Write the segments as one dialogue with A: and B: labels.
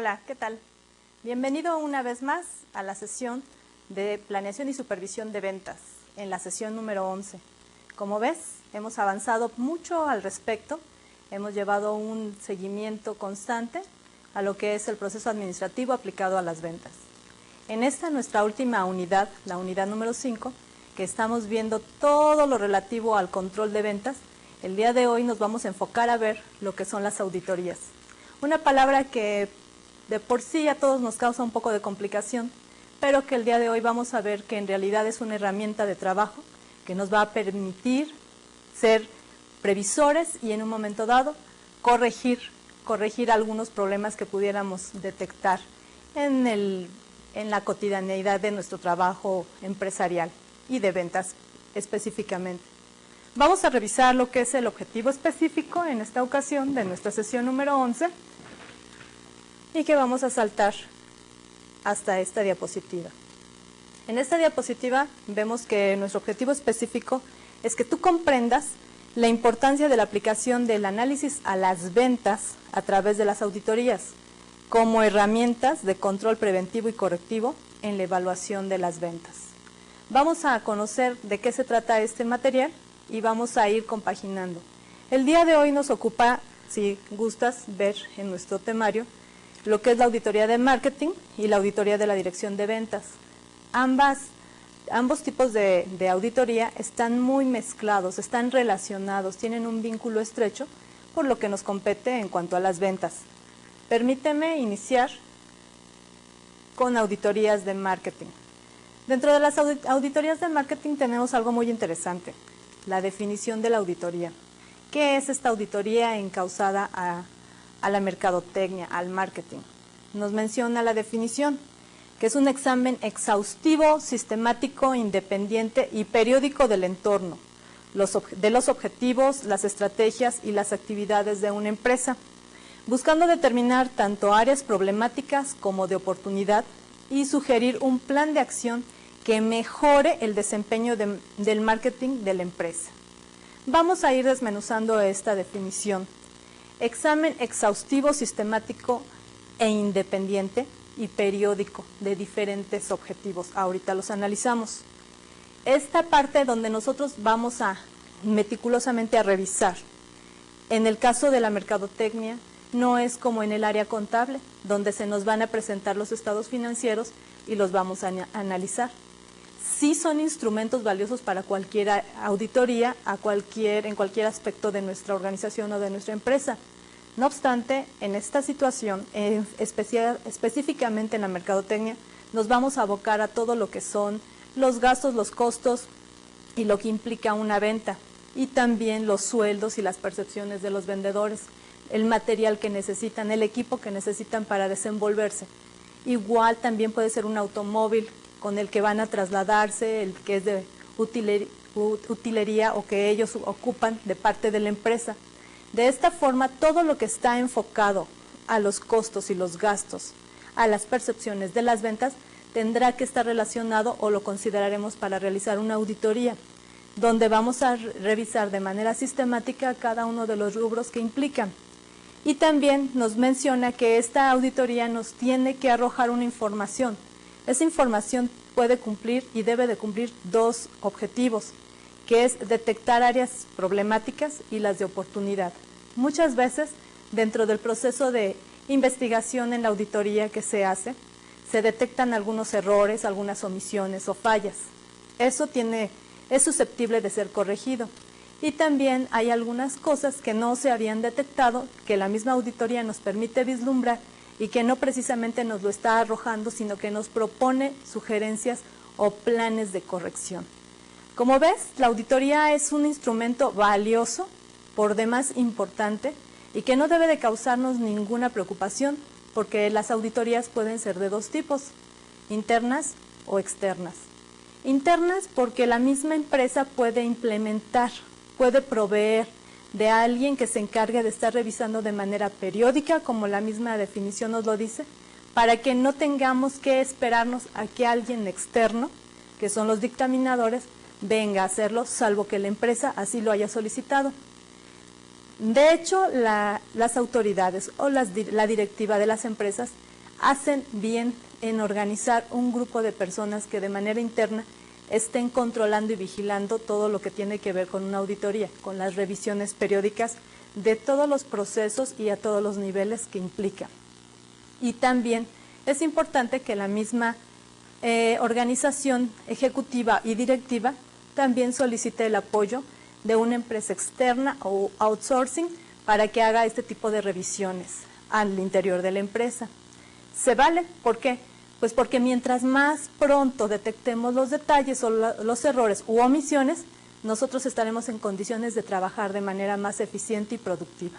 A: Hola, ¿qué tal? Bienvenido una vez más a la sesión de Planeación y Supervisión de Ventas, en la sesión número 11. Como ves, hemos avanzado mucho al respecto, hemos llevado un seguimiento constante a lo que es el proceso administrativo aplicado a las ventas. En esta nuestra última unidad, la unidad número 5, que estamos viendo todo lo relativo al control de ventas, el día de hoy nos vamos a enfocar a ver lo que son las auditorías. Una palabra que de por sí a todos nos causa un poco de complicación, pero que el día de hoy vamos a ver que en realidad es una herramienta de trabajo que nos va a permitir ser previsores y en un momento dado corregir algunos problemas que pudiéramos detectar en la cotidianeidad de nuestro trabajo empresarial y de ventas específicamente. Vamos a revisar lo que es el objetivo específico en esta ocasión de nuestra sesión número 11 y que vamos a saltar hasta esta diapositiva. En esta diapositiva vemos que nuestro objetivo específico es que tú comprendas la importancia de la aplicación del análisis a las ventas a través de las auditorías como herramientas de control preventivo y correctivo en la evaluación de las ventas. Vamos a conocer de qué se trata este material y vamos a ir compaginando. El día de hoy nos ocupa, si gustas ver en nuestro temario, lo que es la auditoría de marketing y la auditoría de la dirección de ventas. Ambos tipos de auditoría están muy mezclados, están relacionados, tienen un vínculo estrecho por lo que nos compete en cuanto a las ventas. Permíteme iniciar con auditorías de marketing. Dentro de las auditorías de marketing tenemos algo muy interesante, la definición de la auditoría. ¿Qué es esta auditoría encausada a la mercadotecnia, al marketing? Nos menciona la definición, que es un examen exhaustivo, sistemático, independiente y periódico del entorno, de los objetivos, las estrategias y las actividades de una empresa, buscando determinar tanto áreas problemáticas como de oportunidad y sugerir un plan de acción que mejore el desempeño del marketing de la empresa. Vamos a ir desmenuzando esta definición. Examen exhaustivo, sistemático e independiente y periódico de diferentes objetivos. Ahorita los analizamos. Esta parte donde nosotros vamos a meticulosamente a revisar. En el caso de la mercadotecnia, no es como en el área contable, donde se nos van a presentar los estados financieros y los vamos a analizar. Sí son instrumentos valiosos para cualquier auditoría, en cualquier aspecto de nuestra organización o de nuestra empresa. No obstante, en esta situación, específicamente en la mercadotecnia, nos vamos a abocar a todo lo que son los gastos, los costos y lo que implica una venta, y también los sueldos y las percepciones de los vendedores, el material que necesitan, el equipo que necesitan para desenvolverse. Igual también puede ser un automóvil con el que van a trasladarse, el que es de utilería o que ellos ocupan de parte de la empresa. De esta forma, todo lo que está enfocado a los costos y los gastos, a las percepciones de las ventas, tendrá que estar relacionado o lo consideraremos para realizar una auditoría, donde vamos a revisar de manera sistemática cada uno de los rubros que implican. Y también nos menciona que esta auditoría nos tiene que arrojar una información. Esa información puede cumplir y debe de cumplir dos objetivos, que es detectar áreas problemáticas y las de oportunidad. Muchas veces, dentro del proceso de investigación en la auditoría que se hace, se detectan algunos errores, algunas omisiones o fallas. Eso es susceptible de ser corregido. Y también hay algunas cosas que no se habían detectado, que la misma auditoría nos permite vislumbrar y que no precisamente nos lo está arrojando, sino que nos propone sugerencias o planes de corrección. Como ves, la auditoría es un instrumento valioso, por demás importante, y que no debe de causarnos ninguna preocupación, porque las auditorías pueden ser de dos tipos, internas o externas. Internas porque la misma empresa puede implementar, puede proveer de alguien que se encargue de estar revisando de manera periódica, como la misma definición nos lo dice, para que no tengamos que esperarnos a que alguien externo, que son los dictaminadores, venga a hacerlo, salvo que la empresa así lo haya solicitado. De hecho, las autoridades o la directiva de las empresas hacen bien en organizar un grupo de personas que de manera interna estén controlando y vigilando todo lo que tiene que ver con una auditoría, con las revisiones periódicas de todos los procesos y a todos los niveles que implica. Y también es importante que la misma organización ejecutiva y directiva también solicite el apoyo de una empresa externa o outsourcing para que haga este tipo de revisiones al interior de la empresa. ¿Se vale? ¿Por qué? Pues porque mientras más pronto detectemos los detalles o los errores u omisiones, nosotros estaremos en condiciones de trabajar de manera más eficiente y productiva.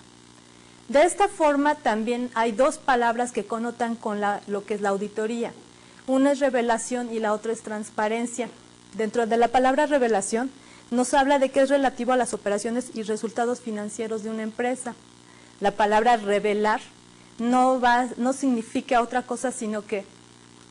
A: De esta forma también hay dos palabras que connotan con lo que es la auditoría. Una es revelación y la otra es transparencia. Dentro de la palabra revelación nos habla de que es relativo a las operaciones y resultados financieros de una empresa. La palabra revelar no significa otra cosa sino que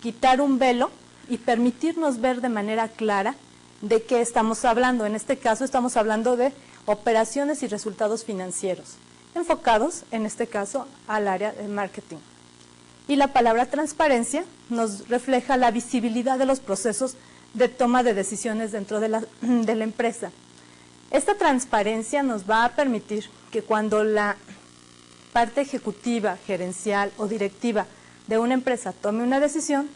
A: quitar un velo y permitirnos ver de manera clara de qué estamos hablando. En este caso estamos hablando de operaciones y resultados financieros, enfocados en este caso al área de marketing. Y la palabra transparencia nos refleja la visibilidad de los procesos de toma de decisiones dentro de la empresa. Esta transparencia nos va a permitir que cuando la parte ejecutiva, gerencial o directiva de una empresa tome una decisión,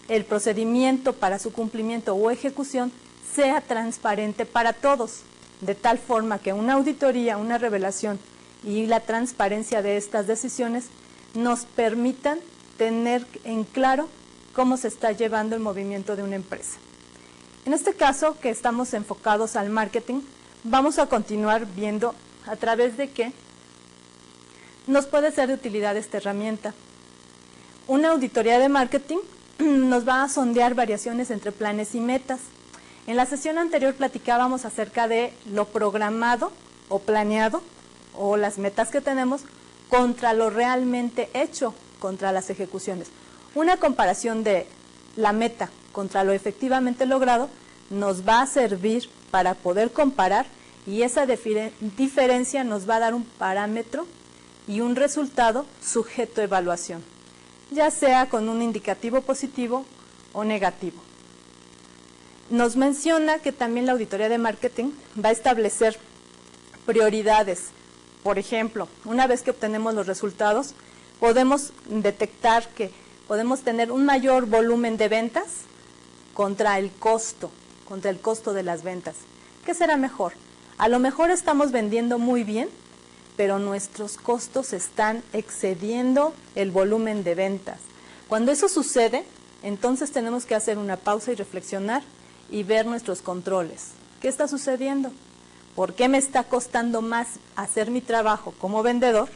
A: el procedimiento para su cumplimiento o ejecución sea transparente para todos, de tal forma que una auditoría, una revelación y la transparencia de estas decisiones nos permitan tener en claro cómo se está llevando el movimiento de una empresa. En este caso, que estamos enfocados al marketing, vamos a continuar viendo a través de qué nos puede ser de utilidad esta herramienta. Una auditoría de marketing nos va a sondear variaciones entre planes y metas. En la sesión anterior platicábamos acerca de lo programado o planeado o las metas que tenemos contra lo realmente hecho, contra las ejecuciones. Una comparación de la meta contra lo efectivamente logrado nos va a servir para poder comparar y esa diferencia nos va a dar un parámetro y un resultado sujeto a evaluación, ya sea con un indicativo positivo o negativo. Nos menciona que también la auditoría de marketing va a establecer prioridades. Por ejemplo, una vez que obtenemos los resultados, podemos detectar que podemos tener un mayor volumen de ventas contra el costo de las ventas. ¿Qué será mejor? A lo mejor estamos vendiendo muy bien, pero nuestros costos están excediendo el volumen de ventas. Cuando eso sucede, entonces tenemos que hacer una pausa y reflexionar y ver nuestros controles. ¿Qué está sucediendo? ¿Por qué me está costando más hacer mi trabajo como vendedor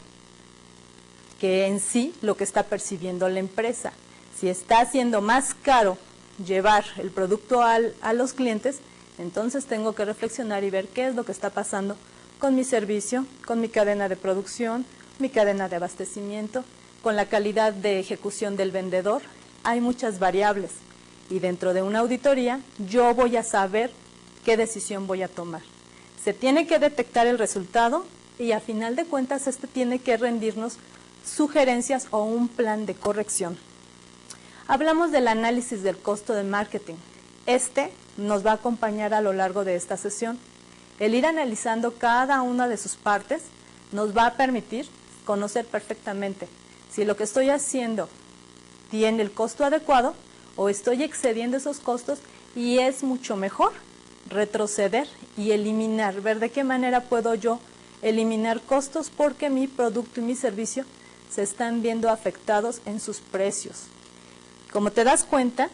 A: que en sí lo que está percibiendo la empresa? Si está haciendo más caro llevar el producto a los clientes, entonces tengo que reflexionar y ver qué es lo que está pasando con mi servicio, con mi cadena de producción, mi cadena de abastecimiento, con la calidad de ejecución del vendedor. Hay muchas variables y dentro de una auditoría yo voy a saber qué decisión voy a tomar. Se tiene que detectar el resultado y a final de cuentas tiene que rendirnos sugerencias o un plan de corrección. Hablamos del análisis del costo de marketing. Nos va a acompañar a lo largo de esta sesión. El ir analizando cada una de sus partes nos va a permitir conocer perfectamente si lo que estoy haciendo tiene el costo adecuado o estoy excediendo esos costos y es mucho mejor retroceder y eliminar, ver de qué manera puedo yo eliminar costos porque mi producto y mi servicio se están viendo afectados en sus precios. Como te das cuenta,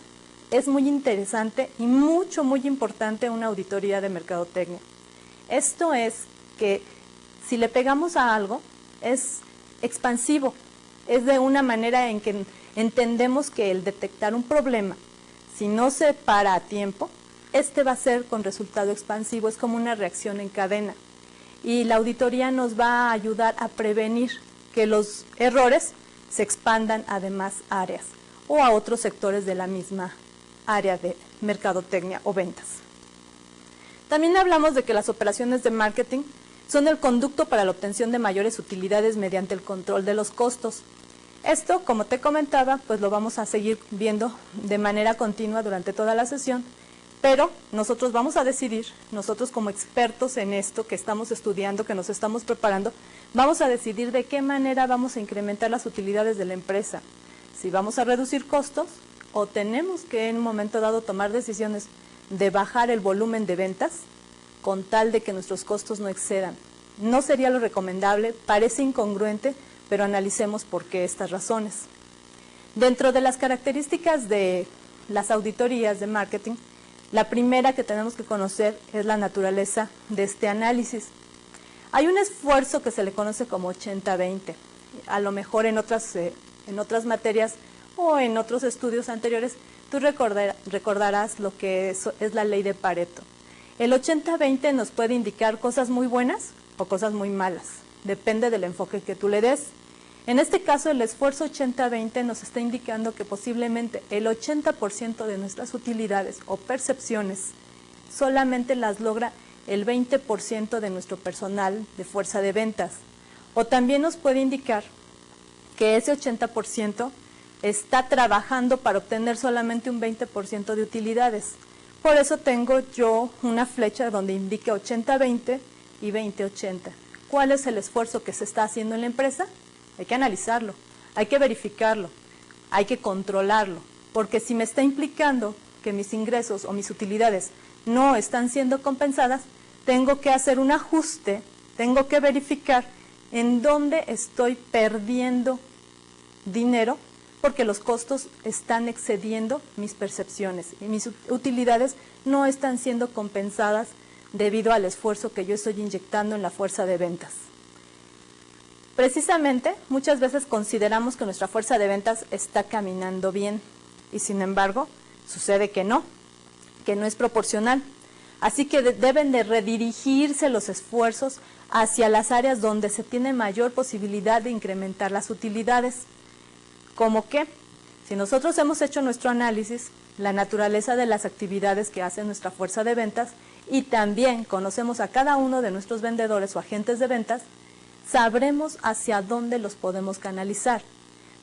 A: es muy interesante y muy importante una auditoría de mercadotecnia. Esto es que si le pegamos a algo, es expansivo, es de una manera en que entendemos que el detectar un problema, si no se para a tiempo, va a ser con resultado expansivo, es como una reacción en cadena. Y la auditoría nos va a ayudar a prevenir que los errores se expandan a demás áreas o a otros sectores de la misma área de mercadotecnia o ventas. También hablamos de que las operaciones de marketing son el conducto para la obtención de mayores utilidades mediante el control de los costos. Esto, como te comentaba, pues lo vamos a seguir viendo de manera continua durante toda la sesión, pero nosotros vamos a decidir, nosotros como expertos en esto que estamos estudiando, que nos estamos preparando, vamos a decidir de qué manera vamos a incrementar las utilidades de la empresa. Si vamos a reducir costos o tenemos que en un momento dado tomar decisiones de bajar el volumen de ventas con tal de que nuestros costos no excedan. No sería lo recomendable, parece incongruente, pero analicemos por qué estas razones. Dentro de las características de las auditorías de marketing, la primera que tenemos que conocer es la naturaleza de este análisis. Hay un esfuerzo que se le conoce como 80-20. A lo mejor en otras materias o en otros estudios anteriores, tú recordarás lo que es la ley de Pareto. El 80-20 nos puede indicar cosas muy buenas o cosas muy malas. Depende del enfoque que tú le des. En este caso, el esfuerzo 80-20 nos está indicando que posiblemente el 80% de nuestras utilidades o percepciones solamente las logra el 20% de nuestro personal de fuerza de ventas. O también nos puede indicar que ese 80% está trabajando para obtener solamente un 20% de utilidades. Por eso tengo yo una flecha donde indique 80-20 y 20-80. ¿Cuál es el esfuerzo que se está haciendo en la empresa? Hay que analizarlo, hay que verificarlo, hay que controlarlo, porque si me está implicando que mis ingresos o mis utilidades no están siendo compensadas, tengo que hacer un ajuste, tengo que verificar en dónde estoy perdiendo dinero, porque los costos están excediendo mis percepciones y mis utilidades no están siendo compensadas debido al esfuerzo que yo estoy inyectando en la fuerza de ventas. Precisamente, muchas veces consideramos que nuestra fuerza de ventas está caminando bien y sin embargo, sucede que no es proporcional. Así que deben de redirigirse los esfuerzos hacia las áreas donde se tiene mayor posibilidad de incrementar las utilidades. ¿Cómo qué? Si nosotros hemos hecho nuestro análisis, la naturaleza de las actividades que hace nuestra fuerza de ventas y también conocemos a cada uno de nuestros vendedores o agentes de ventas, sabremos hacia dónde los podemos canalizar.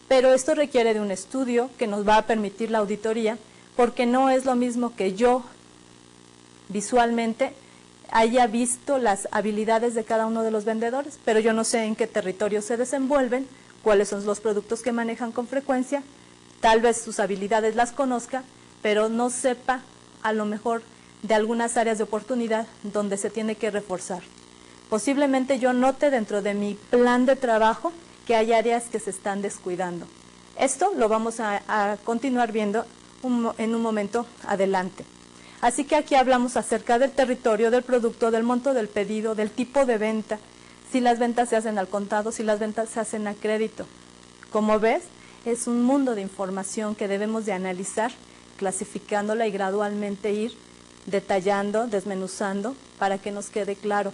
A: Pero esto requiere de un estudio que nos va a permitir la auditoría, porque no es lo mismo que yo visualmente haya visto las habilidades de cada uno de los vendedores, pero yo no sé en qué territorio se desenvuelven, cuáles son los productos que manejan con frecuencia, tal vez sus habilidades las conozca, pero no sepa a lo mejor de algunas áreas de oportunidad donde se tiene que reforzar. Posiblemente yo note dentro de mi plan de trabajo que hay áreas que se están descuidando. Esto lo vamos a continuar viendo en un momento adelante. Así que aquí hablamos acerca del territorio, del producto, del monto del pedido, del tipo de venta, si las ventas se hacen al contado, si las ventas se hacen a crédito. Como ves, es un mundo de información que debemos de analizar, clasificándola y gradualmente ir detallando, desmenuzando, para que nos quede claro.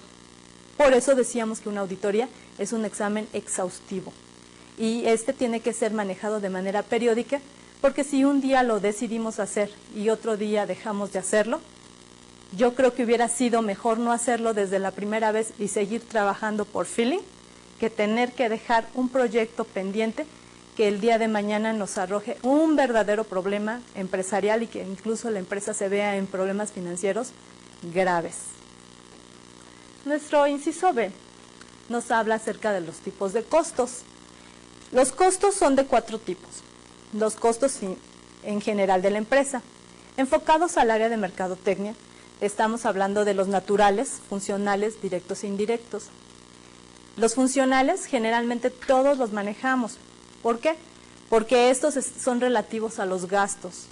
A: Por eso decíamos que una auditoría es un examen exhaustivo y este tiene que ser manejado de manera periódica, porque si un día lo decidimos hacer y otro día dejamos de hacerlo, yo creo que hubiera sido mejor no hacerlo desde la primera vez y seguir trabajando por feeling, que tener que dejar un proyecto pendiente que el día de mañana nos arroje un verdadero problema empresarial y que incluso la empresa se vea en problemas financieros graves. Nuestro inciso B nos habla acerca de los tipos de costos. Los costos son de 4 tipos. Los costos en general de la empresa. Enfocados al área de mercadotecnia, estamos hablando de los naturales, funcionales, directos e indirectos. Los funcionales generalmente todos los manejamos. ¿Por qué? Porque estos son relativos a los gastos.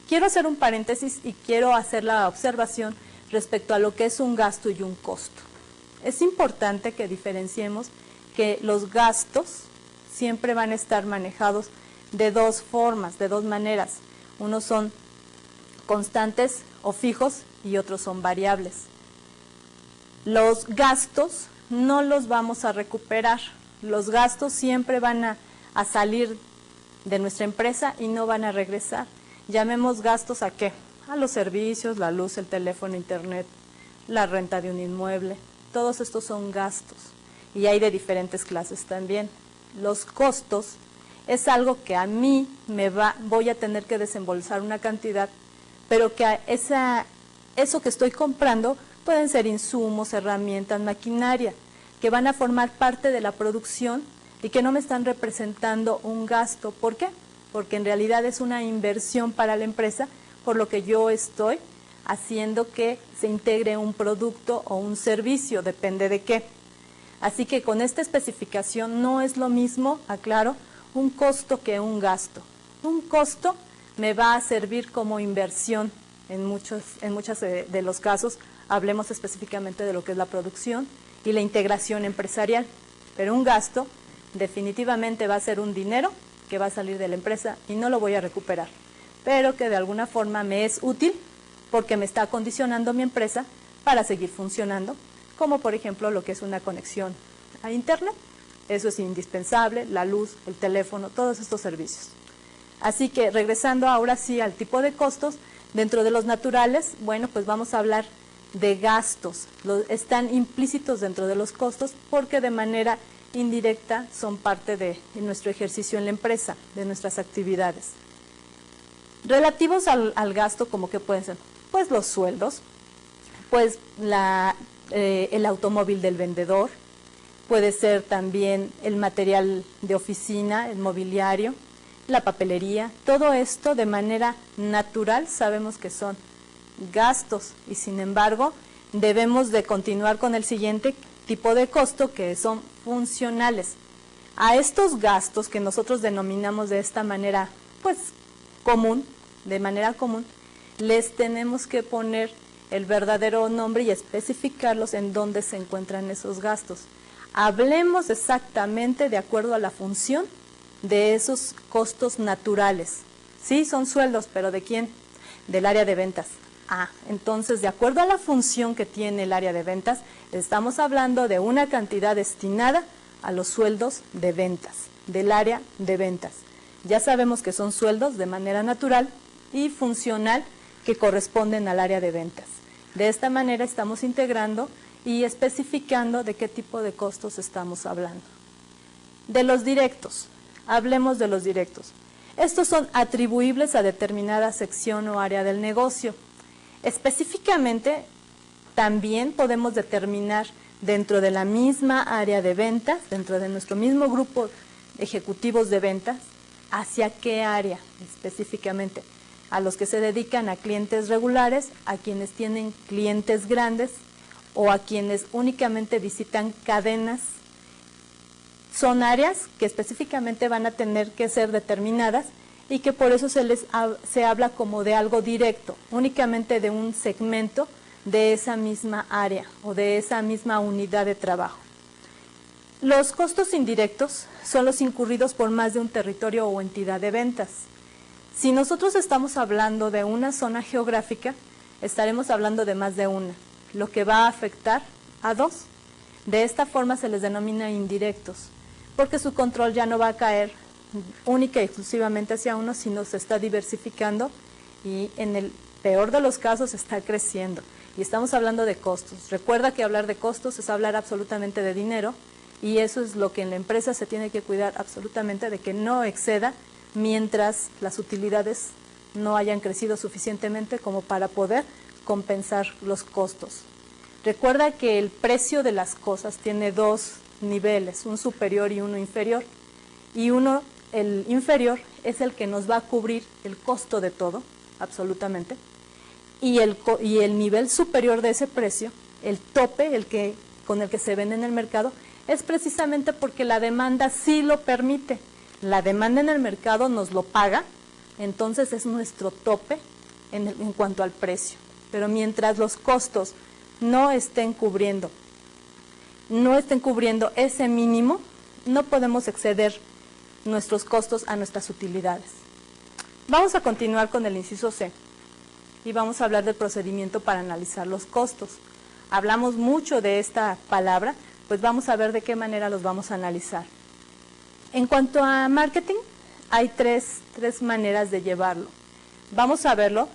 A: Quiero hacer un paréntesis y quiero hacer la observación respecto a lo que es un gasto y un costo. Es importante que diferenciemos que los gastos siempre van a estar manejados de 2 formas, de 2 maneras. Unos son constantes o fijos y otros son variables. Los gastos no los vamos a recuperar. Los gastos siempre van a salir de nuestra empresa y no van a regresar. Llamemos gastos ¿a qué? A los servicios, la luz, el teléfono, internet, la renta de un inmueble. Todos estos son gastos y hay de diferentes clases también. Los costos es algo que a mí voy a tener que desembolsar una cantidad, pero que eso que estoy comprando pueden ser insumos, herramientas, maquinaria, que van a formar parte de la producción y que no me están representando un gasto. ¿Por qué? Porque en realidad es una inversión para la empresa, por lo que yo estoy haciendo que se integre un producto o un servicio, depende de qué. Así que con esta especificación no es lo mismo, aclaro, un costo que un gasto. Un costo me va a servir como inversión en muchos de los casos, hablemos específicamente de lo que es la producción y la integración empresarial, pero un gasto definitivamente va a ser un dinero que va a salir de la empresa y no lo voy a recuperar, pero que de alguna forma me es útil porque me está acondicionando mi empresa para seguir funcionando, como por ejemplo lo que es una conexión a internet. Eso es indispensable, la luz, el teléfono, todos estos servicios. Así que regresando ahora sí al tipo de costos, dentro de los naturales, bueno, pues vamos a hablar de gastos. Están implícitos dentro de los costos porque de manera indirecta son parte de nuestro ejercicio en la empresa, de nuestras actividades. Relativos al gasto, como que pueden ser, pues los sueldos, pues el automóvil del vendedor, puede ser también el material de oficina, el mobiliario, la papelería, todo esto de manera natural sabemos que son gastos y sin embargo debemos de continuar con el siguiente tipo de costo que son funcionales. A estos gastos que nosotros denominamos de esta manera, pues común, de manera común, les tenemos que poner el verdadero nombre y especificarlos en dónde se encuentran esos gastos. Hablemos exactamente de acuerdo a la función de esos costos naturales. Sí, son sueldos, pero ¿de quién? Del área de ventas. Entonces, de acuerdo a la función que tiene el área de ventas, estamos hablando de una cantidad destinada a los sueldos de ventas, del área de ventas. Ya sabemos que son sueldos de manera natural y funcional que corresponden al área de ventas. De esta manera estamos integrando y especificando de qué tipo de costos estamos hablando. De los directos, hablemos de los directos. Estos son atribuibles a determinada sección o área del negocio. Específicamente, también podemos determinar dentro de la misma área de ventas, dentro de nuestro mismo grupo de ejecutivos de ventas, hacia qué área específicamente. A los que se dedican a clientes regulares, a quienes tienen clientes grandes o a quienes únicamente visitan cadenas. Son áreas que específicamente van a tener que ser determinadas y que por eso se habla como de algo directo, únicamente de un segmento de esa misma área o de esa misma unidad de trabajo. Los costos indirectos son los incurridos por más de un territorio o entidad de ventas. Si nosotros estamos hablando de una zona geográfica, estaremos hablando de más de una, lo que va a afectar a dos. De esta forma se les denomina indirectos, porque su control ya no va a caer única y exclusivamente hacia uno, sino se está diversificando y en el peor de los casos está creciendo. Y estamos hablando de costos. Recuerda que hablar de costos es hablar absolutamente de dinero y eso es lo que en la empresa se tiene que cuidar absolutamente de que no exceda mientras las utilidades no hayan crecido suficientemente como para poder compensar los costos. Recuerda que el precio de las cosas tiene dos niveles, un superior y uno inferior. Y el inferior es el que nos va a cubrir el costo de todo, absolutamente. Y el nivel superior de ese precio, el tope, con el que se vende en el mercado, es precisamente porque la demanda sí lo permite. La demanda en el mercado nos lo paga, entonces es nuestro tope en cuanto al precio. Pero mientras los costos no estén cubriendo ese mínimo, no podemos exceder nuestros costos a nuestras utilidades. Vamos a continuar con el inciso C y vamos a hablar del procedimiento para analizar los costos. Hablamos mucho de esta palabra, pues vamos a ver de qué manera los vamos a analizar. En cuanto a marketing, hay tres maneras de llevarlo. Vamos a verlo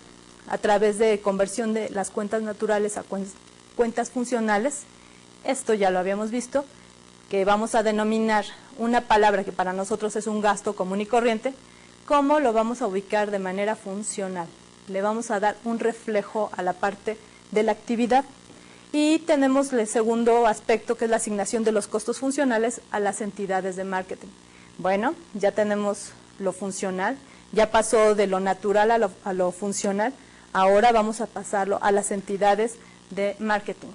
A: a través de conversión de las cuentas naturales a cuentas funcionales. Esto ya lo habíamos visto, que vamos a denominar una palabra que para nosotros es un gasto común y corriente, ¿cómo lo vamos a ubicar de manera funcional? Le vamos a dar un reflejo a la parte de la actividad. Y tenemos el segundo aspecto, que es la asignación de los costos funcionales a las entidades de marketing. Bueno, ya tenemos lo funcional, ya pasó de lo natural a lo funcional, ahora vamos a pasarlo a las entidades de marketing.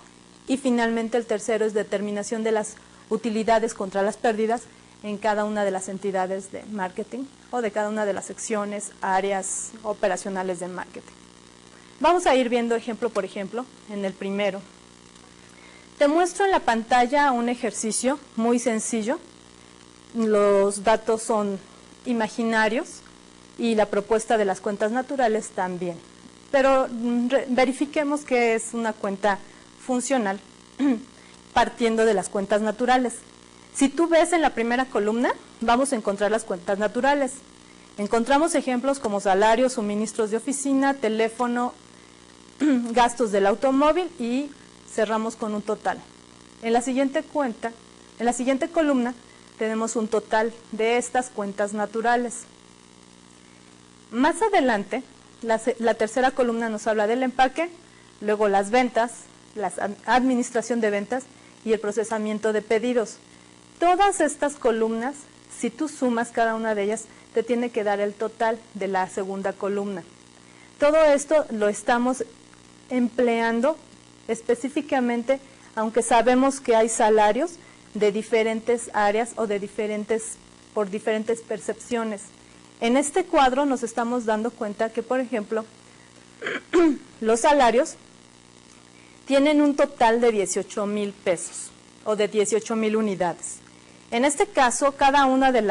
A: Y finalmente el tercero es determinación de las utilidades contra las pérdidas en cada una de las entidades de marketing o de cada una de las secciones, áreas operacionales de marketing. Vamos a ir viendo ejemplo por ejemplo en el primero. Te muestro en la pantalla un ejercicio muy sencillo. Los datos son imaginarios y la propuesta de las cuentas naturales también. Pero verifiquemos que es una cuenta funcional partiendo de las cuentas naturales. Si tú ves en la primera columna, vamos a encontrar las cuentas naturales. Encontramos ejemplos como salarios, suministros de oficina, teléfono, gastos del automóvil y cerramos con un total. En la siguiente columna tenemos un total de estas cuentas naturales. Más adelante, la tercera columna nos habla del empaque, luego las ventas, la administración de ventas y el procesamiento de pedidos. Todas estas columnas, si tú sumas cada una de ellas, te tiene que dar el total de la segunda columna. Todo esto lo estamos empleando específicamente, aunque sabemos que hay salarios de diferentes áreas o por diferentes percepciones. En este cuadro nos estamos dando cuenta que, por ejemplo, los salarios tienen un total de 18,000 pesos o de 18,000 unidades. En este caso, cada una de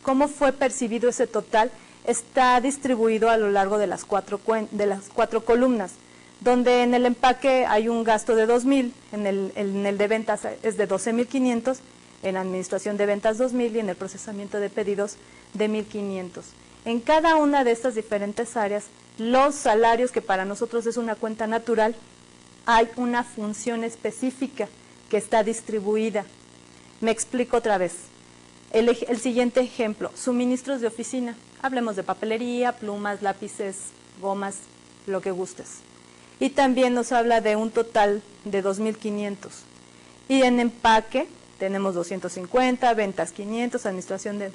A: cómo fue percibido ese total está distribuido a lo largo de las cuatro columnas, donde en el empaque hay un gasto de 2,000, en el de ventas es de 12,500, en administración de ventas 2,000 y en el procesamiento de pedidos de 1,500. En cada una de estas diferentes áreas, los salarios, que para nosotros es una cuenta natural, hay una función específica que está distribuida. Me explico otra vez. El siguiente ejemplo, suministros de oficina. Hablemos de papelería, plumas, lápices, gomas, lo que gustes. Y también nos habla de un total de 2,500. Y en empaque tenemos 250, ventas 500, administración de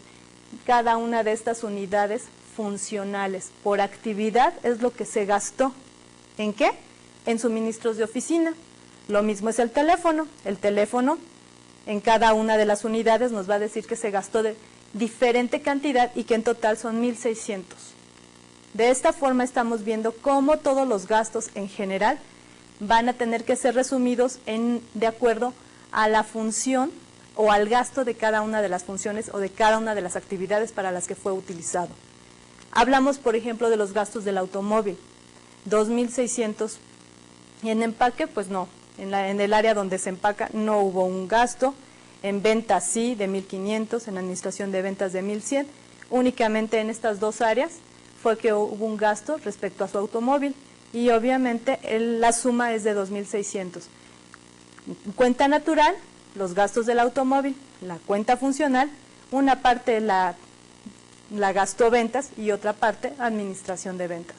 A: cada una de estas unidades funcionales. Por actividad es lo que se gastó. ¿En qué? En suministros de oficina. Lo mismo es el teléfono. El teléfono en cada una de las unidades nos va a decir que se gastó de diferente cantidad y que en total son 1,600. De esta forma estamos viendo cómo todos los gastos en general van a tener que ser resumidos de acuerdo a la función o al gasto de cada una de las funciones o de cada una de las actividades para las que fue utilizado. Hablamos, por ejemplo, de los gastos del automóvil, 2,600. Y en empaque, pues no, en el área donde se empaca no hubo un gasto. En ventas sí, de 1,500, en administración de ventas de 1,100. Únicamente en estas dos áreas fue que hubo un gasto respecto a su automóvil y obviamente la suma es de 2,600. Cuenta natural, los gastos del automóvil, la cuenta funcional, una parte la gastó ventas y otra parte administración de ventas.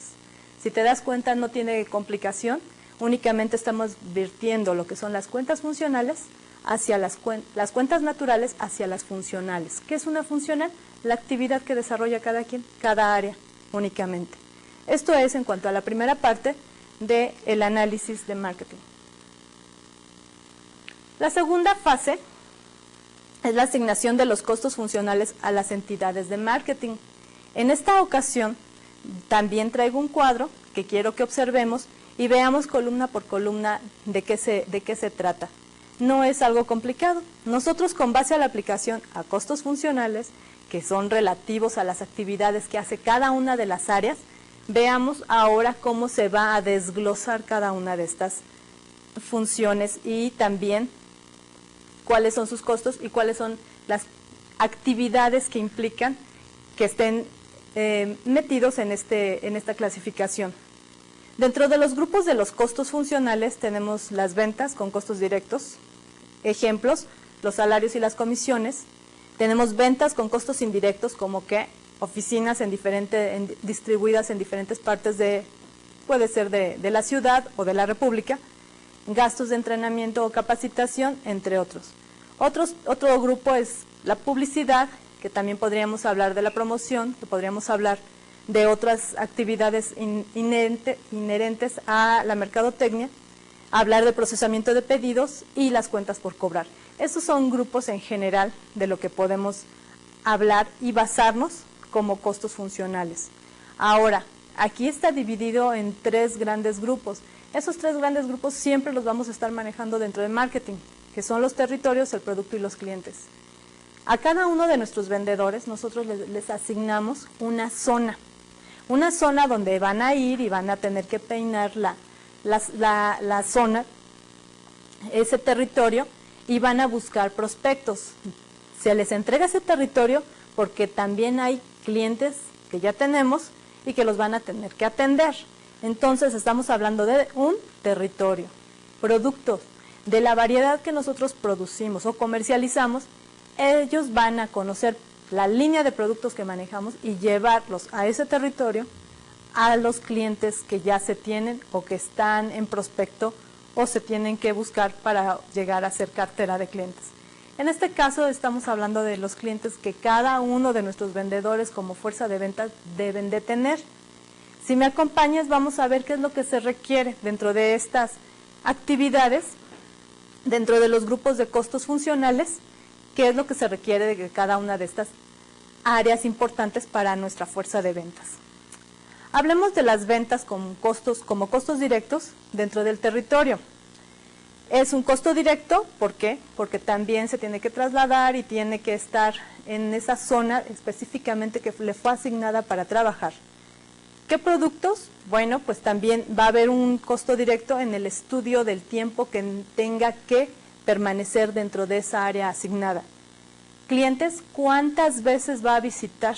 A: Si te das cuenta, no tiene complicación, únicamente estamos virtiendo lo que son las cuentas funcionales hacia las cuentas naturales hacia las funcionales. ¿Qué es una funcional? La actividad que desarrolla cada área únicamente. Esto es en cuanto a la primera parte del análisis de marketing. La segunda fase es la asignación de los costos funcionales a las entidades de marketing. En esta ocasión también traigo un cuadro que quiero que observemos y veamos columna por columna de qué se trata. No es algo complicado. Nosotros, con base a la aplicación a costos funcionales, que son relativos a las actividades que hace cada una de las áreas, veamos ahora cómo se va a desglosar cada una de estas funciones y también cuáles son sus costos y cuáles son las actividades que implican que estén metidos en esta clasificación. Dentro de los grupos de los costos funcionales tenemos las ventas con costos directos. Ejemplos, los salarios y las comisiones. Tenemos ventas con costos indirectos, como que oficinas distribuidas en diferentes partes puede ser de la ciudad o de la república, gastos de entrenamiento o capacitación, entre otros. Otro grupo es la publicidad, que también podríamos hablar de la promoción, que podríamos hablar de otras actividades inherentes a la mercadotecnia, hablar de procesamiento de pedidos y las cuentas por cobrar. Estos son grupos en general de lo que podemos hablar y basarnos como costos funcionales. Ahora, aquí está dividido en 3 grandes grupos. Esos 3 grandes grupos siempre los vamos a estar manejando dentro de marketing, que son los territorios, el producto y los clientes. A cada uno de nuestros vendedores nosotros les asignamos una zona donde van a ir y van a tener que peinar la zona, ese territorio, y van a buscar prospectos. Se les entrega ese territorio porque también hay clientes que ya tenemos y que los van a tener que atender. Entonces estamos hablando de un territorio, productos, de la variedad que nosotros producimos o comercializamos. Ellos van a conocer la línea de productos que manejamos y llevarlos a ese territorio a los clientes que ya se tienen o que están en prospecto o se tienen que buscar para llegar a ser cartera de clientes. En este caso estamos hablando de los clientes que cada uno de nuestros vendedores como fuerza de ventas deben de tener. Si me acompañas, vamos a ver qué es lo que se requiere dentro de estas actividades, dentro de los grupos de costos funcionales, qué es lo que se requiere de cada una de estas áreas importantes para nuestra fuerza de ventas. Hablemos de las ventas como costos directos dentro del territorio. Es un costo directo, ¿por qué? Porque también se tiene que trasladar y tiene que estar en esa zona específicamente que le fue asignada para trabajar. ¿Qué productos? Bueno, pues también va a haber un costo directo en el estudio del tiempo que tenga que permanecer dentro de esa área asignada. Clientes, ¿cuántas veces va a visitar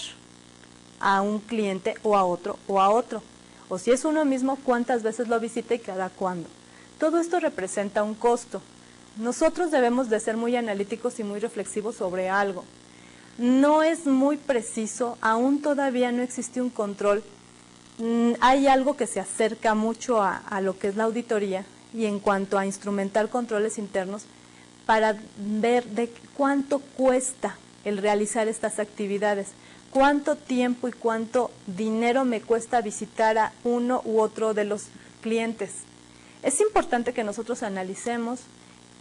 A: a un cliente o a otro o a otro? O si es uno mismo, ¿cuántas veces lo visita y cada cuándo? Todo esto representa un costo. Nosotros debemos de ser muy analíticos y muy reflexivos sobre algo. No es muy preciso, aún todavía no existe un control. Hay algo que se acerca mucho a lo que es la auditoría y en cuanto a instrumentar controles internos para ver de cuánto cuesta el realizar estas actividades, cuánto tiempo y cuánto dinero me cuesta visitar a uno u otro de los clientes. Es importante que nosotros analicemos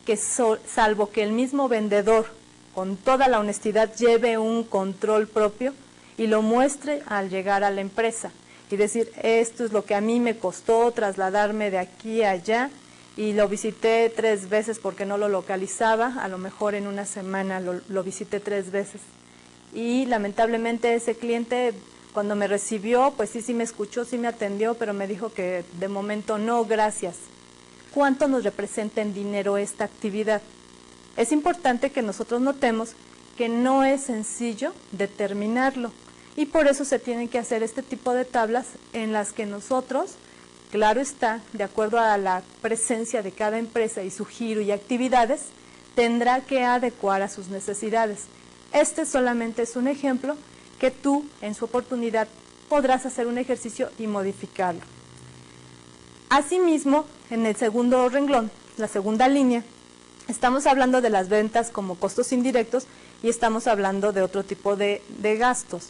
A: que salvo que el mismo vendedor con toda la honestidad lleve un control propio y lo muestre al llegar a la empresa y decir, esto es lo que a mí me costó trasladarme de aquí a allá y lo visité 3 veces porque no lo localizaba, a lo mejor en una semana lo visité 3 veces. Y lamentablemente ese cliente cuando me recibió, pues sí me escuchó, sí me atendió, pero me dijo que de momento no, gracias. ¿Cuánto nos representa en dinero esta actividad? Es importante que nosotros notemos que no es sencillo determinarlo y por eso se tienen que hacer este tipo de tablas en las que nosotros, claro está, de acuerdo a la presencia de cada empresa y su giro y actividades, tendrá que adecuar a sus necesidades. Este solamente es un ejemplo que tú, en su oportunidad, podrás hacer un ejercicio y modificarlo. Asimismo, en el segundo renglón, la segunda línea, estamos hablando de las ventas como costos indirectos y estamos hablando de otro tipo de gastos.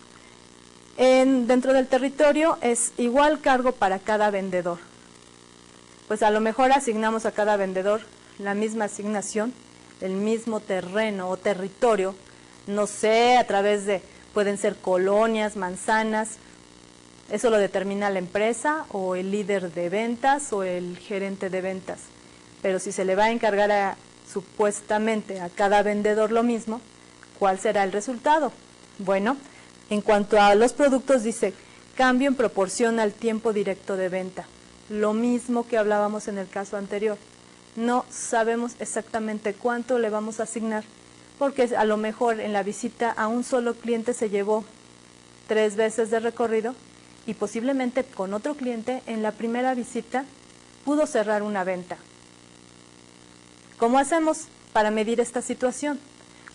A: Dentro del territorio es igual cargo para cada vendedor. Pues a lo mejor asignamos a cada vendedor la misma asignación, el mismo terreno o territorio, no sé, a través de, pueden ser colonias, manzanas, eso lo determina la empresa o el líder de ventas o el gerente de ventas. Pero si se le va a encargar supuestamente a cada vendedor lo mismo, ¿cuál será el resultado? Bueno, en cuanto a los productos dice, cambio en proporción al tiempo directo de venta. Lo mismo que hablábamos en el caso anterior. No sabemos exactamente cuánto le vamos a asignar, porque a lo mejor en la visita a un solo cliente se llevó 3 veces de recorrido y posiblemente con otro cliente en la primera visita pudo cerrar una venta. ¿Cómo hacemos? para medir esta situación.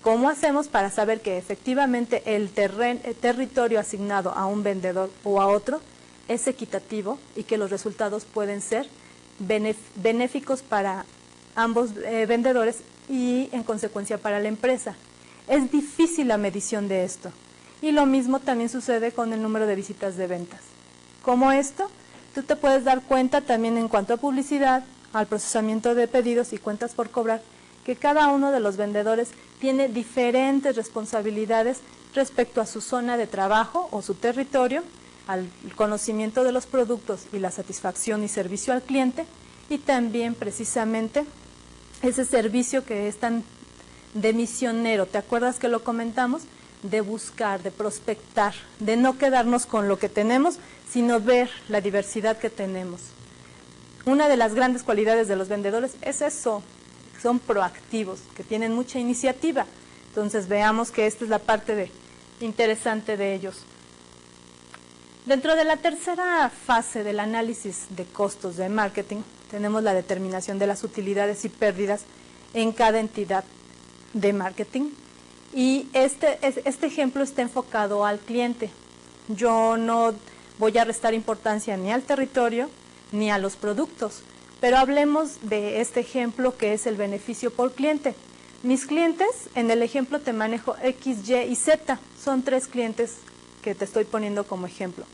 A: ¿Cómo hacemos para saber que efectivamente el territorio asignado a un vendedor o a otro es equitativo y que los resultados pueden ser benéficos para ambos vendedores y en consecuencia para la empresa? Es difícil la medición de esto. Y lo mismo también sucede con el número de visitas de ventas. ¿Cómo esto? Tú te puedes dar cuenta también en cuanto a publicidad, al procesamiento de pedidos y cuentas por cobrar, que cada uno de los vendedores tiene diferentes responsabilidades respecto a su zona de trabajo o su territorio, al conocimiento de los productos y la satisfacción y servicio al cliente, y también precisamente ese servicio que es tan de misionero. ¿Te acuerdas que lo comentamos? De buscar, de prospectar, de no quedarnos con lo que tenemos, sino ver la diversidad que tenemos. Una de las grandes cualidades de los vendedores es eso, son proactivos, que tienen mucha iniciativa. Entonces veamos que esta es la parte interesante de ellos. Dentro de la tercera fase del análisis de costos de marketing, tenemos la determinación de las utilidades y pérdidas en cada entidad de marketing. Y este ejemplo está enfocado al cliente. Yo no voy a restar importancia ni al territorio ni a los productos, pero hablemos de este ejemplo que es el beneficio por cliente. Mis clientes, en el ejemplo te manejo X, Y y Z, son 3 clientes que te estoy poniendo como ejemplo.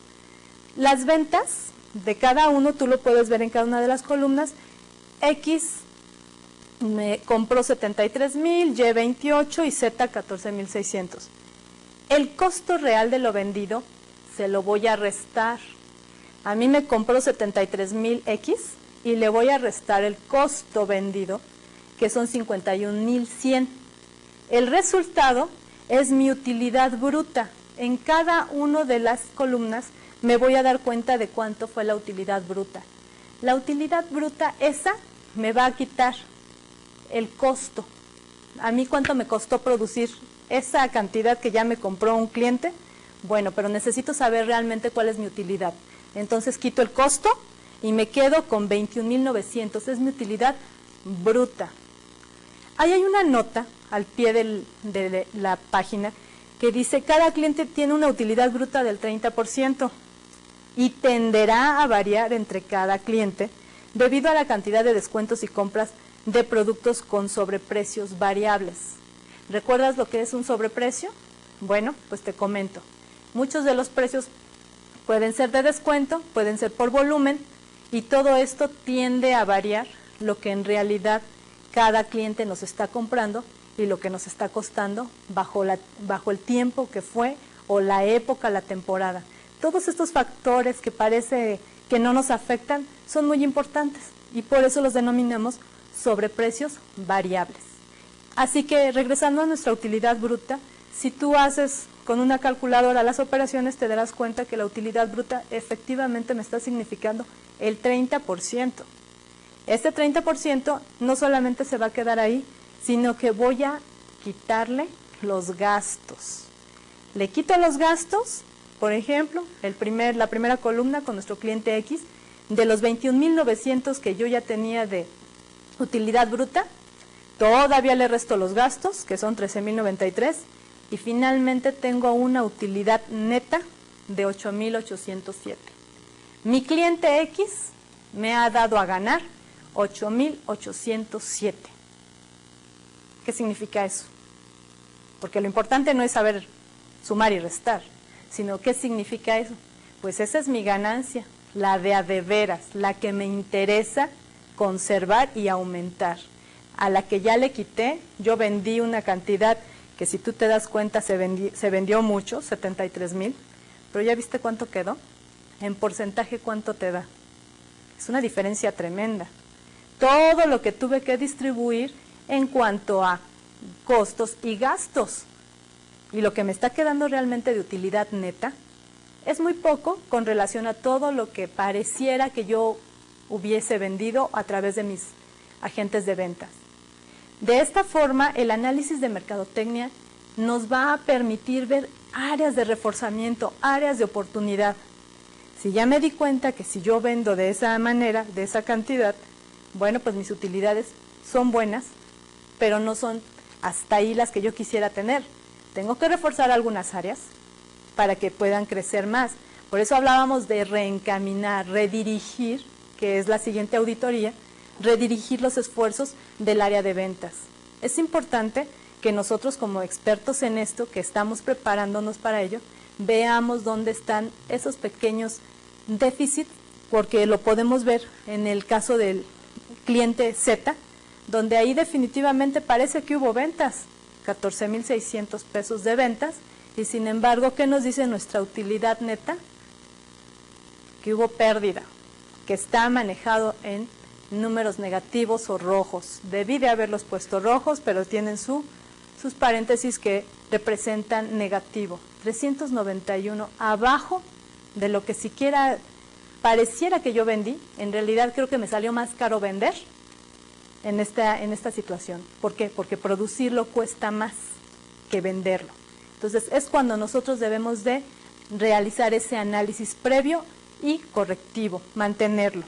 A: Las ventas de cada uno, tú lo puedes ver en cada una de las columnas. X me compró 73,000, Y 28 y Z 14,600. El costo real de lo vendido se lo voy a restar. A mí me compró 73,000 X y le voy a restar el costo vendido, que son 51,100. El resultado es mi utilidad bruta. En cada una de las columnas me voy a dar cuenta de cuánto fue la utilidad bruta. La utilidad bruta, esa me va a quitar el costo. A mí cuánto me costó producir esa cantidad que ya me compró un cliente. Bueno, pero necesito saber realmente cuál es mi utilidad. Entonces quito el costo y me quedo con 21,900. Es mi utilidad bruta. Ahí hay una nota al pie de la página que dice: cada cliente tiene una utilidad bruta del 30% y tenderá a variar entre cada cliente debido a la cantidad de descuentos y compras de productos con sobreprecios variables. ¿Recuerdas lo que es un sobreprecio? Bueno, pues te comento. Muchos de los precios pueden ser de descuento, pueden ser por volumen, y todo esto tiende a variar lo que en realidad cada cliente nos está comprando y lo que nos está costando bajo el tiempo que fue o la época, la temporada. Todos estos factores que parece que no nos afectan son muy importantes y por eso los denominamos sobreprecios variables. Así que regresando a nuestra utilidad bruta, si tú haces con una calculadora las operaciones, te darás cuenta que la utilidad bruta efectivamente me está significando el 30%. Este 30% no solamente se va a quedar ahí, sino que voy a quitarle los gastos. Le quito los gastos, por ejemplo, la primera columna con nuestro cliente X, de los 21,900 que yo ya tenía de utilidad bruta, todavía le resto los gastos, que son 13,093, y finalmente tengo una utilidad neta de 8,807. Mi cliente X me ha dado a ganar 8,807. ¿Qué significa eso? Porque lo importante no es saber sumar y restar, sino ¿qué significa eso? Pues esa es mi ganancia, la de a de veras, la que me interesa conservar y aumentar. A la que ya le quité, yo vendí una cantidad que si tú te das cuenta se vendió mucho, 73,000, pero ya viste cuánto quedó. En porcentaje, ¿cuánto te da? Es una diferencia tremenda. Todo lo que tuve que distribuir en cuanto a costos y gastos. Y lo que me está quedando realmente de utilidad neta es muy poco con relación a todo lo que pareciera que yo hubiese vendido a través de mis agentes de ventas. De esta forma, el análisis de mercadotecnia nos va a permitir ver áreas de reforzamiento, áreas de oportunidad. Si ya me di cuenta que si yo vendo de esa manera, de esa cantidad, bueno, pues mis utilidades son buenas, pero no son hasta ahí las que yo quisiera tener. Tengo que reforzar algunas áreas para que puedan crecer más. Por eso hablábamos de reencaminar, redirigir, que es la siguiente auditoría, redirigir los esfuerzos del área de ventas. Es importante que nosotros como expertos en esto, que estamos preparándonos para ello, veamos dónde están esos pequeños déficits, porque lo podemos ver en el caso del cliente Z, donde ahí definitivamente parece que hubo ventas, 14,600 pesos de ventas, y sin embargo, ¿qué nos dice nuestra utilidad neta? Que hubo pérdida, que está manejado en números negativos o rojos. Debí de haberlos puesto rojos, pero tienen sus paréntesis que representan negativo. 391 abajo de lo que siquiera pareciera que yo vendí. En realidad creo que me salió más caro vender en esta situación. ¿Por qué? Porque producirlo cuesta más que venderlo. Entonces es cuando nosotros debemos de realizar ese análisis previo y correctivo, mantenerlo.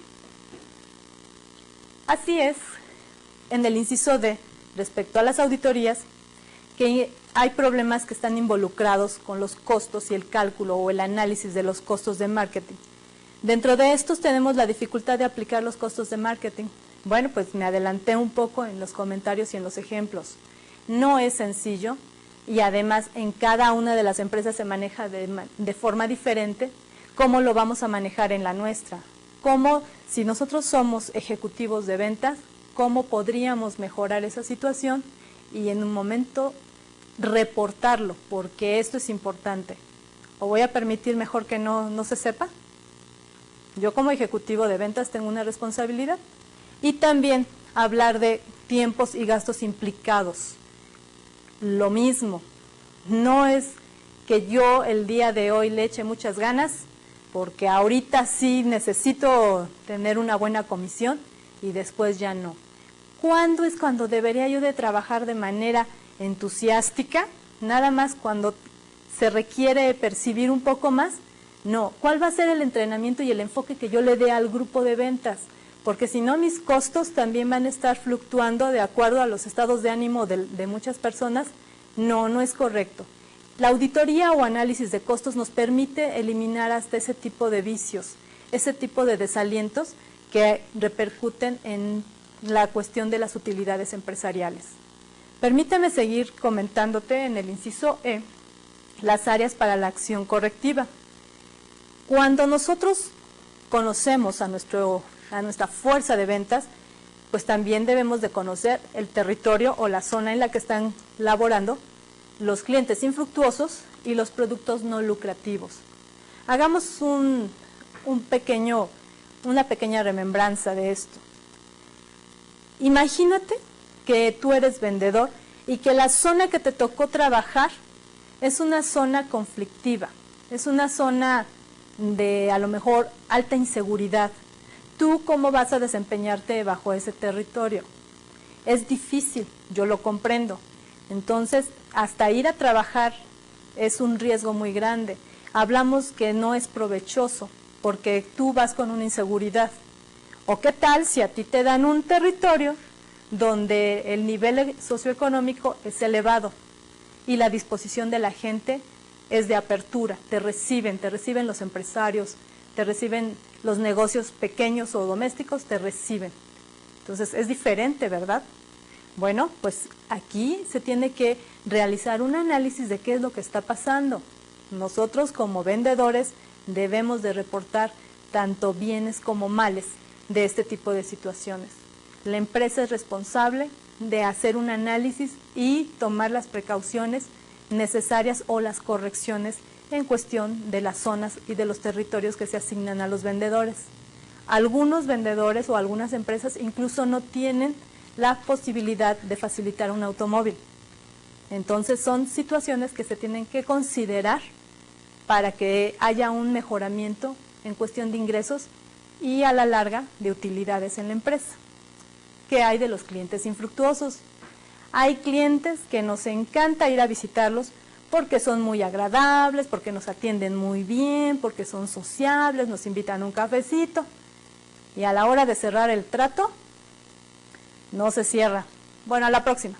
A: Así es, en el inciso D, respecto a las auditorías, que hay problemas que están involucrados con los costos y el cálculo o el análisis de los costos de marketing. Dentro de estos tenemos la dificultad de aplicar los costos de marketing. Bueno, pues me adelanté un poco en los comentarios y en los ejemplos. No es sencillo y además en cada una de las empresas se maneja de forma diferente. ¿Cómo lo vamos a manejar en la nuestra? ¿Cómo, si nosotros somos ejecutivos de ventas, cómo podríamos mejorar esa situación y en un momento reportarlo? Porque esto es importante. ¿O voy a permitir mejor que no se sepa? Yo como ejecutivo de ventas tengo una responsabilidad. Y también hablar de tiempos y gastos implicados. Lo mismo, no es que yo el día de hoy le eche muchas ganas, porque ahorita sí necesito tener una buena comisión y después ya no. ¿Cuándo es cuando debería yo de trabajar de manera entusiástica? Nada más cuando se requiere percibir un poco más. No, ¿cuál va a ser el entrenamiento y el enfoque que yo le dé al grupo de ventas? Porque si no, mis costos también van a estar fluctuando de acuerdo a los estados de ánimo de muchas personas. No es correcto. La auditoría o análisis de costos nos permite eliminar hasta ese tipo de vicios, ese tipo de desalientos que repercuten en la cuestión de las utilidades empresariales. Permítame seguir comentándote en el inciso E, las áreas para la acción correctiva. Cuando nosotros conocemos a nuestra fuerza de ventas, pues también debemos de conocer el territorio o la zona en la que están laborando los clientes infructuosos y los productos no lucrativos. Hagamos una pequeña remembranza de esto. Imagínate que tú eres vendedor y que la zona que te tocó trabajar es una zona conflictiva, es una zona de a lo mejor alta inseguridad. ¿Tú cómo vas a desempeñarte bajo ese territorio? Es difícil, yo lo comprendo. Entonces, hasta ir a trabajar es un riesgo muy grande. Hablamos que no es provechoso porque tú vas con una inseguridad. ¿O qué tal si a ti te dan un territorio donde el nivel socioeconómico es elevado y la disposición de la gente es de apertura? Te reciben los empresarios, te reciben los negocios pequeños o domésticos, te reciben. Entonces, es diferente, ¿verdad? Bueno, pues aquí se tiene que realizar un análisis de qué es lo que está pasando. Nosotros como vendedores debemos de reportar tanto bienes como males de este tipo de situaciones. La empresa es responsable de hacer un análisis y tomar las precauciones necesarias o las correcciones en cuestión de las zonas y de los territorios que se asignan a los vendedores. Algunos vendedores o algunas empresas incluso no tienen la posibilidad de facilitar un automóvil. Entonces son situaciones que se tienen que considerar para que haya un mejoramiento en cuestión de ingresos y a la larga de utilidades en la empresa. ¿Qué hay de los clientes infructuosos? Hay clientes que nos encanta ir a visitarlos porque son muy agradables, porque nos atienden muy bien, porque son sociables, nos invitan a un cafecito y a la hora de cerrar el trato no se cierra. Bueno, a la próxima.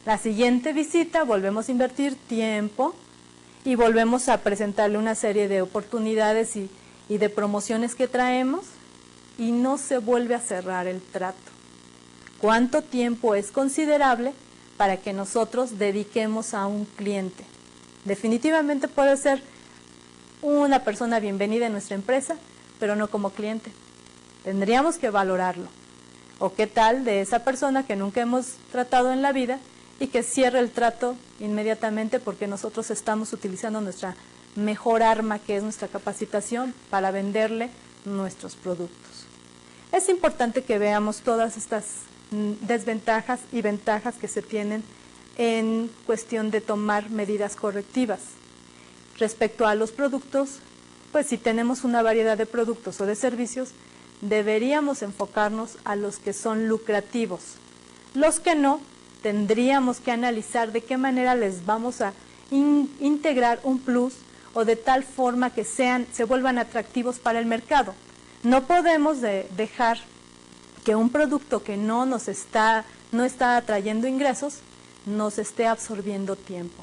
A: La siguiente visita volvemos a invertir tiempo y volvemos a presentarle una serie de oportunidades y de promociones que traemos y no se vuelve a cerrar el trato. ¿Cuánto tiempo es considerable para que nosotros dediquemos a un cliente? Definitivamente puede ser una persona bienvenida en nuestra empresa, pero no como cliente. Tendríamos que valorarlo. ¿O qué tal de esa persona que nunca hemos tratado en la vida y que cierra el trato inmediatamente porque nosotros estamos utilizando nuestra mejor arma, que es nuestra capacitación, para venderle nuestros productos? Es importante que veamos todas estas desventajas y ventajas que se tienen en cuestión de tomar medidas correctivas. Respecto a los productos, pues si tenemos una variedad de productos o de servicios, deberíamos enfocarnos a los que son lucrativos. Los que no, tendríamos que analizar de qué manera les vamos a integrar un plus o de tal forma que se vuelvan atractivos para el mercado. No podemos dejar que un producto que no está atrayendo ingresos nos esté absorbiendo tiempo.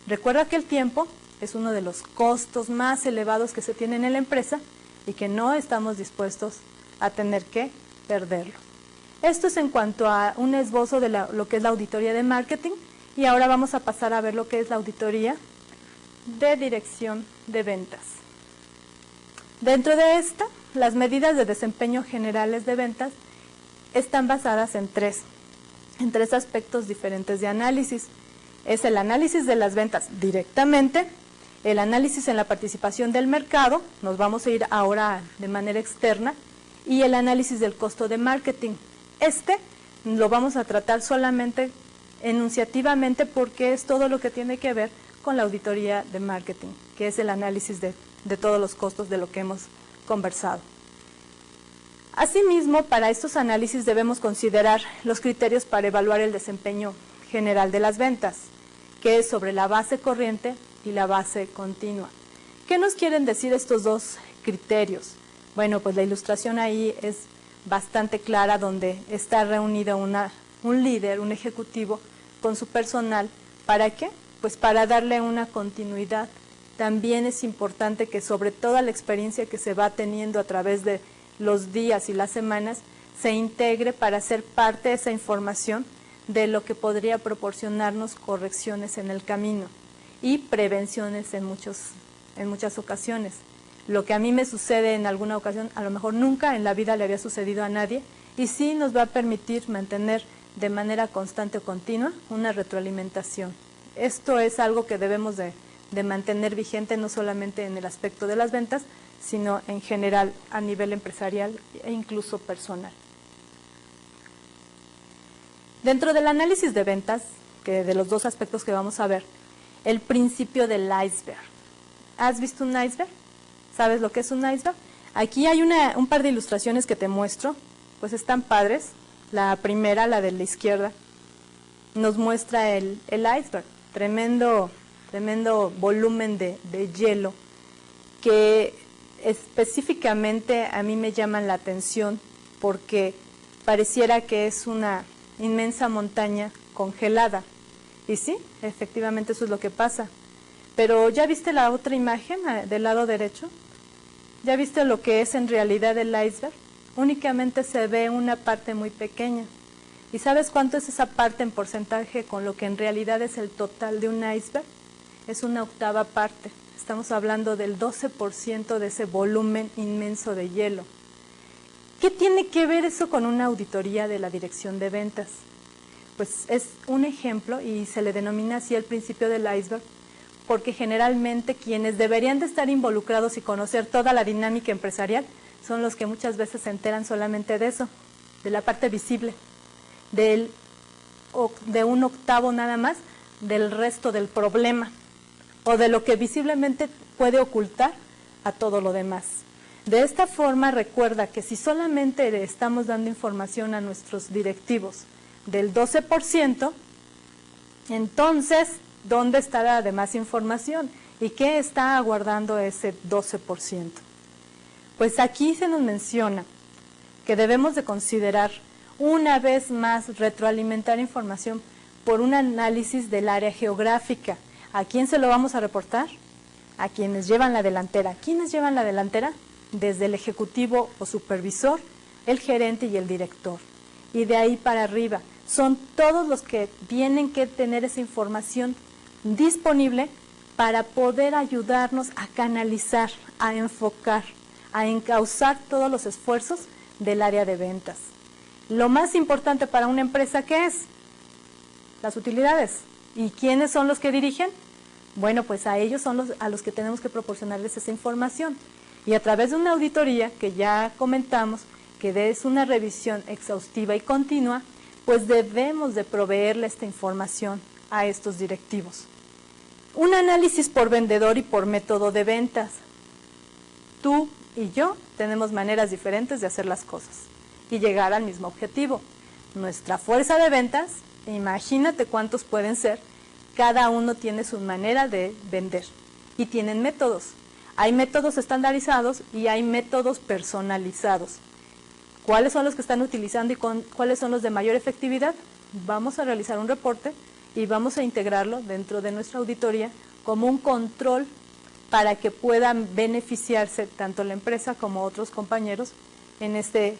A: Recuerda que el tiempo es uno de los costos más elevados que se tienen en la empresa y que no estamos dispuestos a tener que perderlo. Esto es en cuanto a un esbozo de lo que es la auditoría de marketing, y ahora vamos a pasar a ver lo que es la auditoría de dirección de ventas. Dentro de esta, las medidas de desempeño generales de ventas están basadas en tres aspectos diferentes de análisis. Es el análisis de las ventas directamente, el análisis en la participación del mercado, nos vamos a ir ahora de manera externa, y el análisis del costo de marketing. Este lo vamos a tratar solamente enunciativamente porque es todo lo que tiene que ver con la auditoría de marketing, que es el análisis de todos los costos de lo que hemos conversado. Asimismo, para estos análisis debemos considerar los criterios para evaluar el desempeño general de las ventas, que es sobre la base corriente y la base continua. ¿Qué nos quieren decir estos dos criterios? Bueno, pues la ilustración ahí es bastante clara, donde está reunido un líder, un ejecutivo con su personal. ¿Para qué? Pues para darle una continuidad. También es importante que sobre toda la experiencia que se va teniendo a través de los días y las semanas, se integre para ser parte de esa información de lo que podría proporcionarnos correcciones en el camino y prevenciones en muchas ocasiones. Lo que a mí me sucede en alguna ocasión, a lo mejor nunca en la vida le había sucedido a nadie, y sí nos va a permitir mantener de manera constante o continua una retroalimentación. Esto es algo que debemos de mantener vigente, no solamente en el aspecto de las ventas, sino en general a nivel empresarial e incluso personal. Dentro del análisis de ventas, que de los dos aspectos que vamos a ver, el principio del iceberg. ¿Has visto un iceberg? ¿Sabes lo que es un iceberg? Aquí hay un par de ilustraciones que te muestro, pues están padres. La primera, la de la izquierda, nos muestra el iceberg, tremendo volumen de hielo que específicamente a mí me llaman la atención porque pareciera que es una inmensa montaña congelada. Y sí, efectivamente eso es lo que pasa. Pero ¿ya viste la otra imagen del lado derecho? ¿Ya viste lo que es en realidad el iceberg? Únicamente se ve una parte muy pequeña. ¿Y sabes cuánto es esa parte en porcentaje con lo que en realidad es el total de un iceberg? Es una octava parte. Estamos hablando del 12% de ese volumen inmenso de hielo. ¿Qué tiene que ver eso con una auditoría de la dirección de ventas? Pues es un ejemplo y se le denomina así el principio del iceberg, porque generalmente quienes deberían de estar involucrados y conocer toda la dinámica empresarial son los que muchas veces se enteran solamente de eso, de la parte visible, de un octavo nada más del resto del problema, o de lo que visiblemente puede ocultar a todo lo demás. De esta forma, recuerda que si solamente le estamos dando información a nuestros directivos del 12%, entonces, ¿dónde está la demás información? ¿Y qué está aguardando ese 12%? Pues aquí se nos menciona que debemos de considerar una vez más retroalimentar información por un análisis del área geográfica. ¿A quién se lo vamos a reportar? A quienes llevan la delantera. ¿Quiénes llevan la delantera? Desde el ejecutivo o supervisor, el gerente y el director. Y de ahí para arriba, son todos los que tienen que tener esa información disponible para poder ayudarnos a canalizar, a enfocar, a encauzar todos los esfuerzos del área de ventas. Lo más importante para una empresa, ¿qué es? Las utilidades. ¿Y quiénes son los que dirigen? Bueno, pues a ellos son a los que tenemos que proporcionarles esa información. Y a través de una auditoría, que ya comentamos, que es una revisión exhaustiva y continua, pues debemos de proveerle esta información a estos directivos. Un análisis por vendedor y por método de ventas. Tú y yo tenemos maneras diferentes de hacer las cosas y llegar al mismo objetivo. Nuestra fuerza de ventas, imagínate cuántos pueden ser, cada uno tiene su manera de vender y tienen métodos. Hay métodos estandarizados y hay métodos personalizados. ¿Cuáles son los que están utilizando y cuáles son los de mayor efectividad? Vamos a realizar un reporte y vamos a integrarlo dentro de nuestra auditoría como un control para que puedan beneficiarse tanto la empresa como otros compañeros en este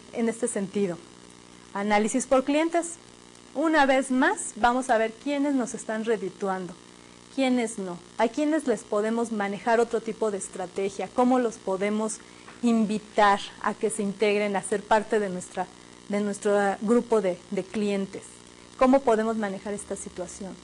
A: sentido. Análisis por clientes. Una vez más, vamos a ver quiénes nos están redituando, quiénes no, a quiénes les podemos manejar otro tipo de estrategia, cómo los podemos invitar a que se integren a ser parte de nuestro grupo de clientes, cómo podemos manejar esta situación.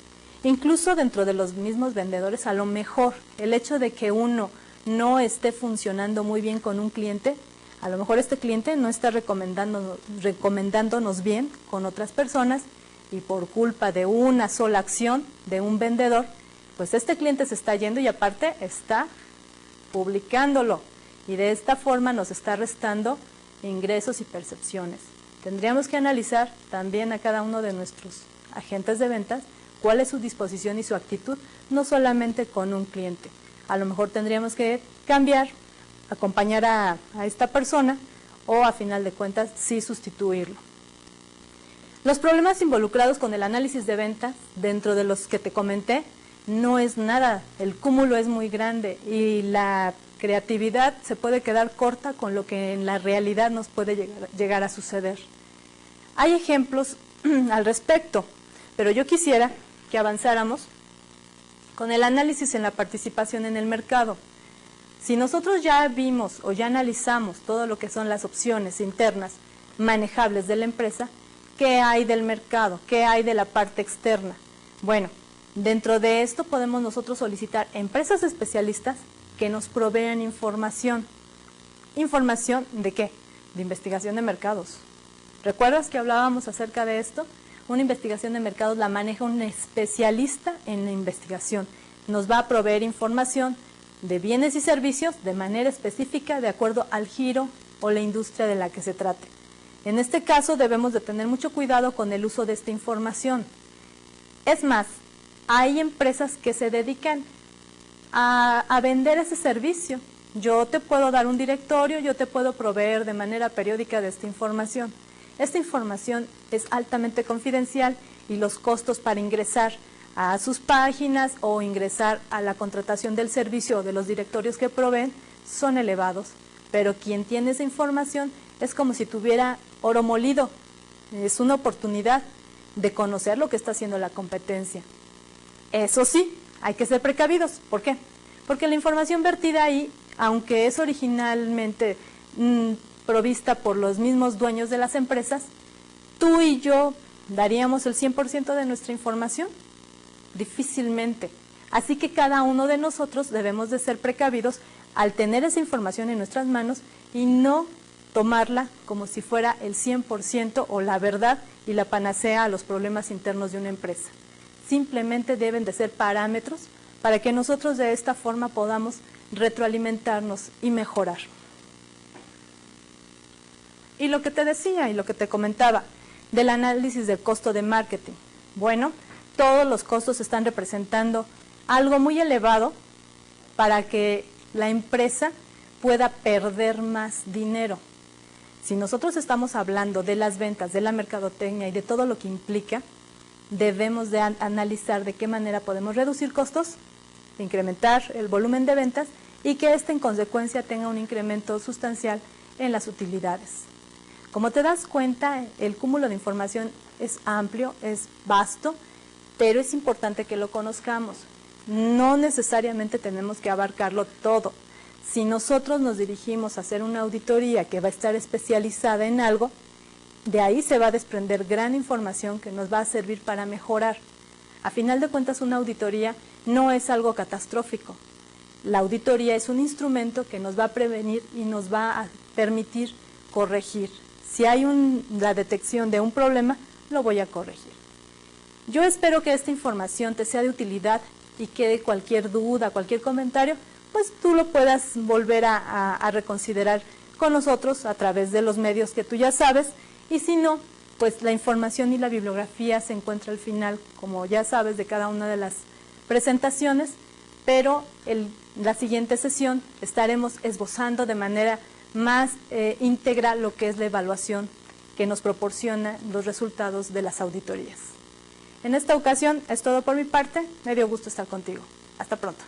A: Incluso dentro de los mismos vendedores, a lo mejor el hecho de que uno no esté funcionando muy bien con un cliente, a lo mejor este cliente no está recomendándonos bien con otras personas y por culpa de una sola acción de un vendedor, pues este cliente se está yendo y aparte está publicándolo y de esta forma nos está restando ingresos y percepciones. Tendríamos que analizar también a cada uno de nuestros agentes de ventas cuál es su disposición y su actitud, no solamente con un cliente. A lo mejor tendríamos que cambiar, acompañar a esta persona o a final de cuentas sí sustituirlo. Los problemas involucrados con el análisis de ventas, dentro de los que te comenté, no es nada, el cúmulo es muy grande y la creatividad se puede quedar corta con lo que en la realidad nos puede llegar a suceder. Hay ejemplos al respecto, pero yo quisiera que avanzáramos con el análisis en la participación en el mercado. Si nosotros ya vimos o ya analizamos todo lo que son las opciones internas manejables de la empresa, ¿qué hay del mercado? ¿Qué hay de la parte externa? Bueno, dentro de esto podemos nosotros solicitar empresas especialistas que nos provean información. ¿Información de qué? De investigación de mercados. ¿Recuerdas que hablábamos acerca de esto? Una investigación de mercados la maneja un especialista en la investigación. Nos va a proveer información de bienes y servicios de manera específica de acuerdo al giro o la industria de la que se trate. En este caso debemos de tener mucho cuidado con el uso de esta información. Es más, hay empresas que se dedican a vender ese servicio. Yo te puedo dar un directorio, yo te puedo proveer de manera periódica de esta información. Esta información es altamente confidencial y los costos para ingresar a sus páginas o ingresar a la contratación del servicio o de los directorios que proveen son elevados. Pero quien tiene esa información es como si tuviera oro molido. Es una oportunidad de conocer lo que está haciendo la competencia. Eso sí, hay que ser precavidos. ¿Por qué? Porque la información vertida ahí, aunque es originalmente provista por los mismos dueños de las empresas, tú y yo daríamos el 100% de nuestra información. Difícilmente. Así que cada uno de nosotros debemos de ser precavidos al tener esa información en nuestras manos y no tomarla como si fuera el 100% o la verdad y la panacea a los problemas internos de una empresa. Simplemente deben de ser parámetros para que nosotros de esta forma podamos retroalimentarnos y mejorar. Y lo que te decía y lo que te comentaba del análisis del costo de marketing. Bueno, todos los costos están representando algo muy elevado para que la empresa pueda perder más dinero. Si nosotros estamos hablando de las ventas, de la mercadotecnia y de todo lo que implica, debemos de analizar de qué manera podemos reducir costos, incrementar el volumen de ventas y que éste en consecuencia tenga un incremento sustancial en las utilidades. Como te das cuenta, el cúmulo de información es amplio, es vasto, pero es importante que lo conozcamos. No necesariamente tenemos que abarcarlo todo. Si nosotros nos dirigimos a hacer una auditoría que va a estar especializada en algo, de ahí se va a desprender gran información que nos va a servir para mejorar. A final de cuentas, una auditoría no es algo catastrófico. La auditoría es un instrumento que nos va a prevenir y nos va a permitir corregir. Si hay la detección de un problema, lo voy a corregir. Yo espero que esta información te sea de utilidad y que cualquier duda, cualquier comentario, pues tú lo puedas volver a reconsiderar con nosotros a través de los medios que tú ya sabes, y si no, pues la información y la bibliografía se encuentra al final, como ya sabes, de cada una de las presentaciones, pero la siguiente sesión estaremos esbozando de manera más íntegra lo que es la evaluación que nos proporciona los resultados de las auditorías. En esta ocasión es todo por mi parte, me dio gusto estar contigo. Hasta pronto.